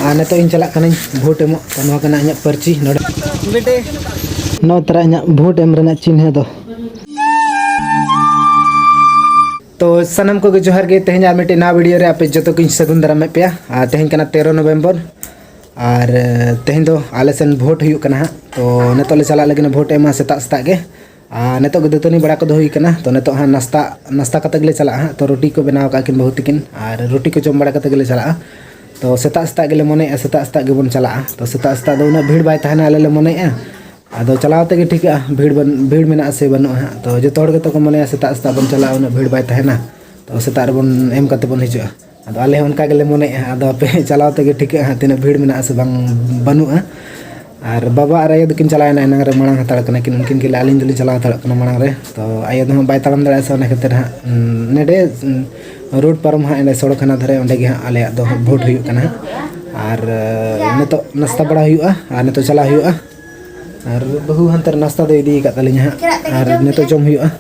आने तो इन चला कने भोट एमो तनवा कना इᱧ पर्ची नोडे बेटे नो तरा इᱧ भोट एम रना चिन्ह दो तो सनम को जोहार गे तेहन आ मिटे ना वीडियो रे आपे जतो किन सगुन दाराम पे आ तेहन कना 13 नवंबर और तेहन दो आले सेन भोट हुयु कना तो नेतो ले चला लगिन भोट एमा सेता सेता गे नेतो गदतनी बड़ा को हुई कना तो नेतो हा नाश्ता कते गेले चला तो रोटी को बनाव का किन बहुत किन और रोटी को जम बड़ा कते गेले चला तो सेता सेता गेले मने सेता सेता गे बन चला तो सेता सेता दो उना भीड़ बाय तहना आले ले मने आदो चलावते गे ठीक भीड़ मेना से बनो तो जो तोड़ के तो को मने सेता सेता बन चला उना भीड़ बाय तहना तो सेता रे बन एम कते बन हिजुआ आदो आले उनका गेले मने आदो पे चलावते गे ठीक तिना भीड़ मेना से बांग बनु और बाबा और आयो दकिन चलायना एनांग रे मांग हताड़ कना किन उनकिन के आलिन दलिन चला हताड़ कना मांग रे तो आयो दो बाय तालम दड़ा से खातिर हा नेडे रोड परम हा एंडे सड़क खाना धरे ओंडे गे हा आले दो भोट हुयु कना और नेतो नाश्ता बड़ा हुयुआ और नेतो चला हुयुआ और बहु हंतर नाश्ता दे इदी का तलिन हा और नेतो जम हुयुआ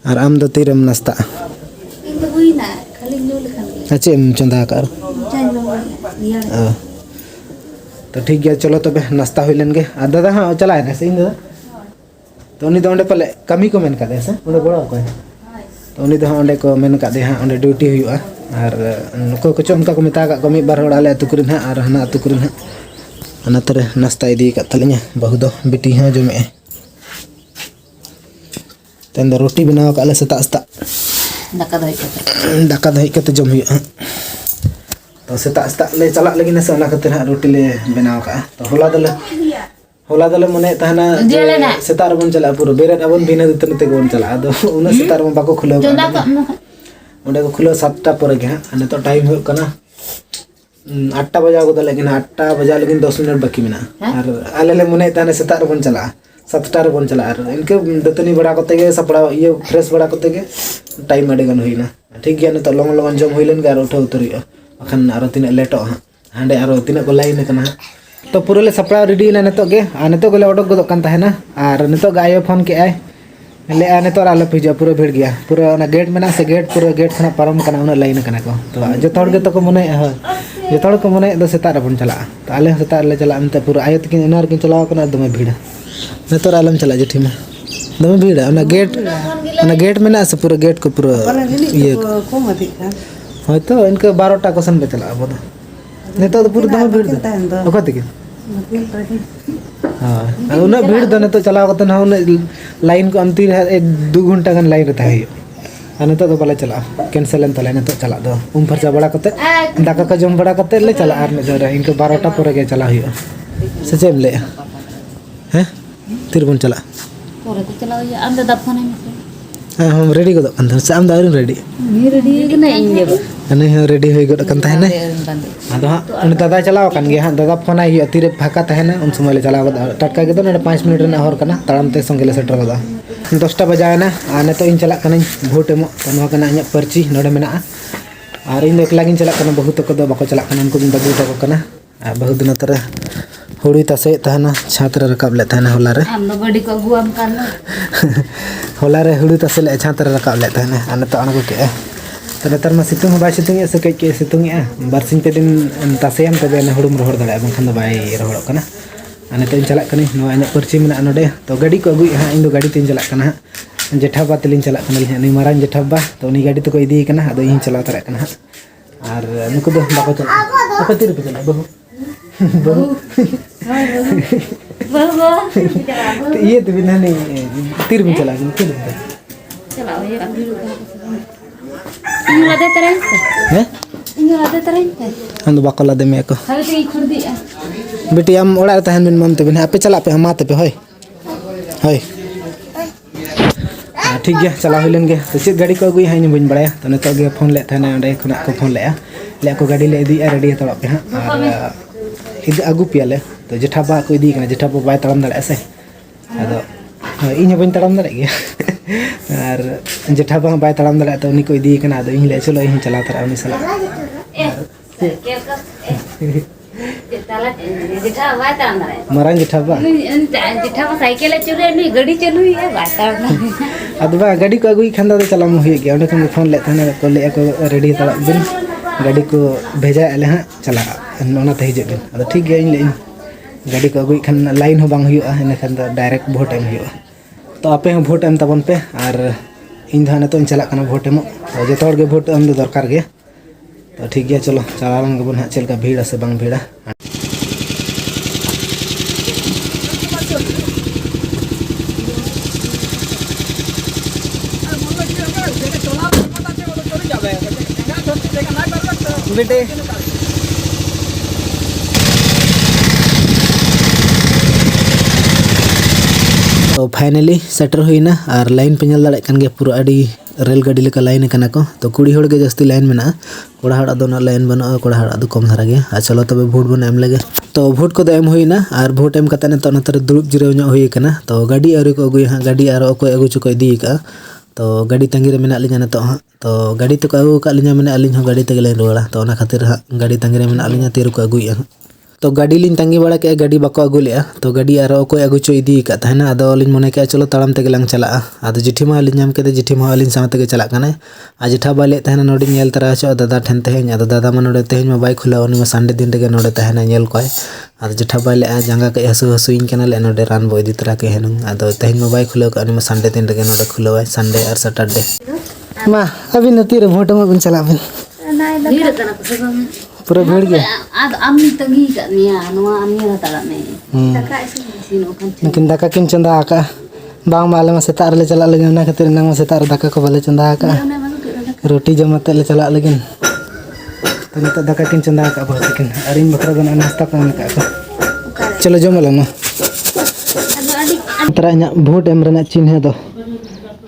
और आम दो तीरम नाश्ता इन तो हुई ना खाली न्यू लखन अच्छे चंदा कर तो ठीक है चलो तबे नाश्ता हुई लेंगे दादा हाँ चला है ना सही दादा तो उन्हीं तो अंडे पहले कमी को मेन कर दे से उन्हें बड़ा कोई तो उन्हीं तो अंडे को मेन कर दे हाँ अंडे ड्यूटी हुई और को कुछ उनका को मिता का कमी बार होड़ा ले तुकुरिन है और हना तुकुरिन है अना तरह नाश्ता इदी का तलिया बहुत दो बिटी हाँ जो में तेंद रोटी बनाओ का ले सेता सेता दाका दही के तो जम हुई तो सेता सेता ले चला लगी ना से ओना खातिर हा रोटी ले बनाव का तो होला दले मने तहना सेता रे बन चला पूरा बेरे अबन बिना दुतन ते बन चला दो उना सेता रे बाको खुले ओंडे को खुले 7टा पर के हा तो टाइम हो कना 8टा बजा को दले किना 8टा बजा लेकिन 10 मिनट बाकी मिना और आले ले मने तहना सेता रे बन चला 7टा रे बन चला और इनके दतनी बड़ा करते के सपड़ा ये फ्रेश बड़ा करते के टाइम अडे गन होइना ठीक गया न तो लंग लंग जम होइलन के और उठा उतरियो अखन आरो तीन लेटो हांडे आरो तीन को लाइन कना तो पूरा ले सपड़ा रेडी ना नेतो गे आ नेतो गले ओडक गदो कान ताहेना और नेतो गायो फोन के आय ले आ नेतो आले फिजा पूरा भीड़ गया पूरा ना गेट मेना से गेट पूरा गेट खना परम कना उना लाइन कना को तो जो तोड़ के तो को मने जो तोड़ को मने दो सेता रे बन चला तो आले सेता ले चला अंते पूरा आयो तकिन इनार किन चलाव कना दमे भीड़ नेतो आलम चला जेठी में दमे भीड़ ना गेट मेना से पूरा गेट को पूरा ये होय तो इनके 12टा क्वेश्चन पे चला अब नेतो तो पूरा दमे भीड़ ओखत के हां उना भीड़ दने तो चलाव कत ना लाइन को अंतिम 1-2 घंटा गन लाइन रहता है अने तो बाले चला कैंसिल एन तले तो चला दो फरचा बड़ा कते दाका का जम बड़ा कते ले चला आर ने इनके 12टा पर के चला हुई से चेम ले हैं तिरबन चला पोरे तो चला हुई आम दादा फोन है हम रेडी गदो कंद से आम दारू रेडी मी रेडी गना इंगे अने रेडी होई गदो कंद है ना आदो हां दादा चलाव कन गे हां दादा फोन आई तीरे फाका तहना उन समय ले चलाव टटका के तो 5 मिनट रे हर कना ताड़म ते संगे ले सेटर गदा 10टा बजायना आने तो इन चला कना भोट एमो तनवा कना इᱧ पर्ची नोडे मेना और इन एकला गिन चला कना बहुत को दो बाको चला कना उनको दिन बगु तको कना बहुत दिन तरे हुड़ी तसे तहना छात्र रकाब ले तहना होला रे हम बड़ी को गुआम कान होला रे हुड़ी तसे ले छात्र रकाब ले तहना आने तो अणगो के तो नेतर मा सितुंग बाय सितुंग से कई के सितुंग बारसिन पे दिन तसेम तबे ने हुड़ुम रोहड़ दड़ा बखन दो बाय रोहड़ कना आने तो इन चला कनी नो इᱧ पर्ची मेना नोडे तो गाड़ी को अगुई हा इन दो गाड़ी तीन चला कना जेठाबा तलिन चला कना नि मारान जेठाबा तो उनी गाड़ी तो को इदी कना अदो इन चला तरा कना और नुको दो बाको चला apa तिर पे चला बहु ये तो बिना नहीं तीर में चला चला ये इन लदे तरह है इन लदे तरह हम बाको लदे में को हवे तो खुर दी बेटी हम ओड़ा तहन बिन मन तो बिना पे चला पे हम माते पे होय होय ठीक है चला हुई लेंगे तो चेक गाड़ी को अगुई हां इन बन बड़ाया तो नेतो गे फोन ले थाने ओंडे खना को फोन ले को गाड़ी ले इदी रेडी तड़ा पे हां और इदी अगु पियाले तो जेठाबा को इदी कना जेठाबा बाय तड़म दड़ा से आदो इन बन तड़म दड़ा गया और जेठाबा बाय तड़म दड़ा तो उनी को इदी कना आदो इन ले चलो इन चला तरा उनी सला मारान जेठाबा साइकिल चुरे नहीं गाड़ी चलू है अदबा गाड़ी को अगुई खान चला हुई गया फोन ले को रेडी तड़ा बिन गाड़ी को भेजा हाँ चला ओनाते हिजुग बिन अदो ठीक गया इन ले गाड़ी को अगुई खान लाइन हो बांग हुआ इन खान द डायरेक्ट वोट एम हुआ तो आपे हो वोट एम तबन पे और इन दा नतो चला कना वोट एमो तो जतो हर गे वोट एम दो दरकार गे तो ठीक गया चलो चलालन गबन हा चलका भीड़ से बांग भीड़ा बेटे तो फाइनली सेटर हुईना और लाइन पे नल दाड़े कान गे पूरा अड़ी रेल गाड़ी लेका लाइन कना को तो कुड़ी हड़ के जस्ती लाइन मेना कोड़ा हड़ा दो ना लाइन बना कोड़ा हड़ा दो कम धारा गया आ चलो तबे वोट बन एम लगे तो वोट को एम हुईना और वोट एम कता ने तो नतर दुड़ुब जिराव ᱧᱚᱜ हुई कना तो गाड़ी आरी को अगुई हां गाड़ी आरो को अगु चुको इदी का तो गाड़ी तंगी रे मेना लिया तो हाँ तो गाड़ी तो अगु का लिया मैंने अलिंग गाड़ी तक लाइन रुआड़ा तो ओना खातिर हाँ गाड़ी तंगी रे मेना लिया तीर को अगुई तो गाड़ी लिंग तंगी बड़ा के गाड़ी बाको अगु लिया तो गाड़ी आरो को अगु चो इदी का तहना आदो लिंग मने के चलो ताड़ाम तेगे लांग चला आदो जिठी मा लिंग नाम के जिठी मा लिंग साथ तेगे चला कने आ जिठा बाले तहना नोडी नेल तरा चो दादा ठेन तेहेñ आदो दादा मा नोडे तेहेñ मा बाय खुला उनी मा संडे दिन तेगे नोडे तहना नेल कोय आदो जिठा बाले आ जंगा के हसु हसु इन कना ले नोडे रान बो इदी तरा के हेनु आदो तेहेñ मा बाय खुला का उनी मा संडे दिन तेगे नोडे खुला वाय संडे और सैटरडे मा अभी नती रे वोट मा बिन चला बिन भीड़ तना को सब पूरा भीड़ गया आद आमी तंगी का निया नवा आमी रता में तका इसी नो kan लेकिन दाका किन चंदा आका बांग माले में सेतार ले चला लगे ना खातिर नंग में सेतार दाका को भले चंदा आका रोटी जमाते ले चला लगे तो नित दाका किन चंदा आका बहुत किन अरिन बकरा बना नाश्ता करने का चलो जम ला ना तरा nya वोट एम रना चिन्ह दो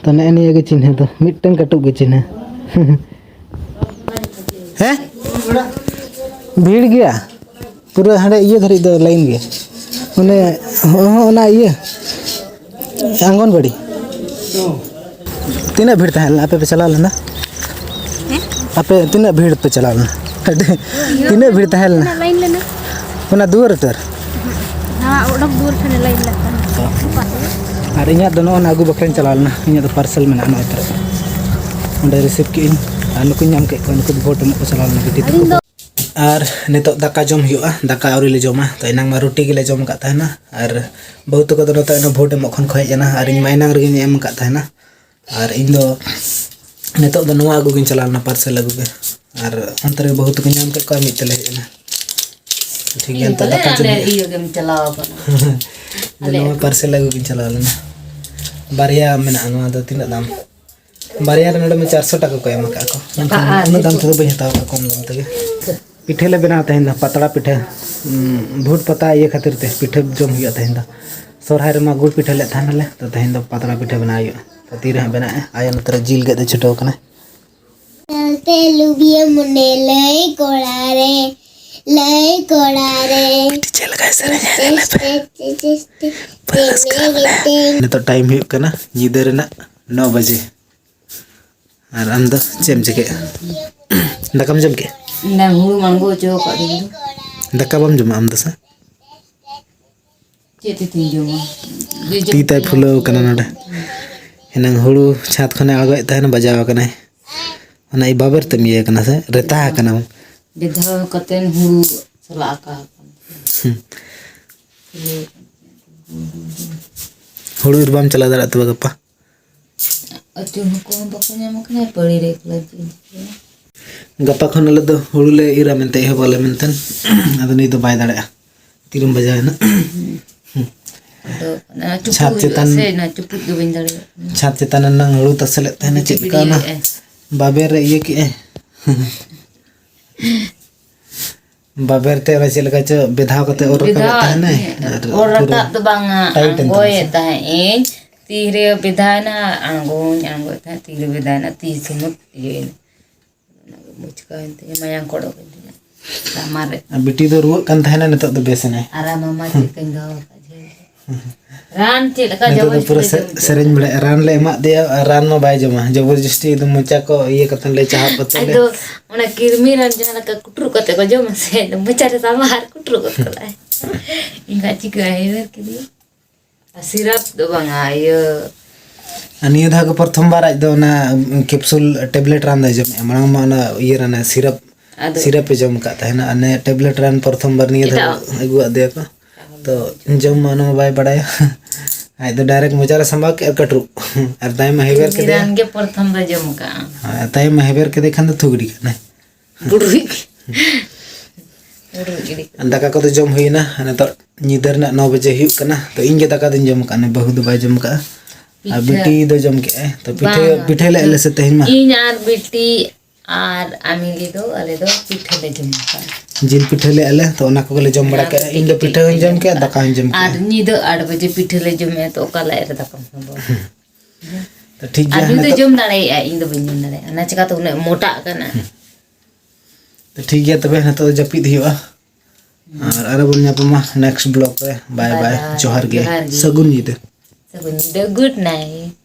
तो ने निये के चिन्ह दो मिटन कटुक के चिन्ह हैं भीड़ गया पूरा हड़े ये धरी दो लाइन गे उन्हें होना ये आंगनबाड़ी तीना भीड़ तहल आपे पे चला लेना आपे तीना भीड़ पे चला लेना तीना भीड़ तहल ना लाइन लेना उना दूर तर हां ओडक दूर थे लाइन लेना अरे इኛ दोनों ना आगु बकरन चला लेना इኛ तो पार्सल में ना तर उंडे रिसीव की अनुको नाम के उनको वोट में चला लेना गटी और नितो दाका जम हुआ दाका आउरी ले जमा तो इनांग मा रोटी के ले जम का था ना और बहुत को दोनो तो वोट एम खन खय जना और इन माइनांग रे एम का था ना और इन दो नितो दो नवा आगु गिन चलाना पार्सल आगु के और अंतर बहुत को नाम के को मितले जना ठीक है तो दाका जम इयो गेम चलाओ बना नवा पार्सल आगु गिन चला लेना बारिया मेना नवा दो तीन दाम बारिया रे नडे में 400 टाका को एम का को उन दाम तो बही हताव कम दाम तगे पिठे ले बना तहन पतड़ा पिठे भूट पता ये खातिर ते पिठे जम हुआ तहन सोरहाय रे मा गुड़ पिठे ले थान ले तो तहन पतड़ा पिठे बनायो तो तीर बना आया नतर जील गदे छुटो कना चलते लुबिया मुने लई कोड़ा रे चल गाय सरे ने तो टाइम हुआ कना नीदे रे 9 बजे और आम दो चेम जके दकम जम के ना हुड़ू मांगो जो का दी दका बम जमा आम दसा चेते ती जो ती ताय फुलो कना नडे एनंग हुड़ू छात खने आगय तहन बजाव कना ओना ई बाबर तम ये कना से रेता कना विधा कतेन हुड़ू चला का हुड़ू इरबाम चला दरा तो गप्पा अतु को बको मकने पड़ी रे लजी गप्पा खन ले दो हुड़ू ले इरा मेनते हे बोले मेनतन अद नहीं तो बाय दड़ा तीरम बजाय ना तो ना छात चेतन से ना चुपुत दो बिन दड़े छात चेतन नंग हुड़ू तसले तहने चिपका ना बाबेर रे ये की बाबेर ते वैसे लगा च बेधाव कते और तहने और रता तो बांगा गोय तहे इन तीरे विधाना आंगो था तीरे विधाना ती सुमुत ये मुचका इंते मायांग कोडो के हमारे बिटी दो रुक कन थाने न तो बेस ने आरा मामा के कंगा रान चे लका तो जब पूरा सेरेंज बड़े रान ले मा दे रान में बाय जमा जबरदस्ती एकदम मुचा को ये कतन ले चाह पतले तो ओना किरमी रान जना का कुटरू कते को जम से मुचा रे सामार कुटरू कतला इनका चिका है के लिए सिरप दो बांगा ये निया धाग प्रथम बार आज दो ना कैप्सूल टैबलेट रान दे जम मणंग मा ना ये राना सिरप Aduh. सिरप पे जम का है ना अने टेबलेट रान प्रथम बार निये धा अगु आदे को तो जम मानो बाय बड़ाया आई तो डायरेक्ट मुजारा संभाग के कटरू और ताई में हेबर के Kiran ke pertama baju muka. हां ताई में हेबर के देखन तो थुगड़ी का Burui. Burui jadi. दाका को तो जम हुई ना अने तो निदर ना 9 बजे हुई कना तो इंगे दाका दिन जम का ने बहु दो बाय जम का आ बेटी दो जम के तो पिठे ले से तहिन मा Inyar biti ar amili do ale do pitha le jumka. जिल पिठे ले आले तो ओना को ले जम बड़ा के इन दो पिठे जम के दाका जम के Ar nido 8 baje pitha le jume to kala era da kam sambo. तो ठीक Ar है nido jum dare indo banjun dare. Ana chika to une mota kana. तो ठीक है तबे ना तो जपित हिवा और अरे बोलना पमा नेक्स्ट ब्लॉग पे बाय बाय जोहार गे सगुन जी दे Sebenarnya good night.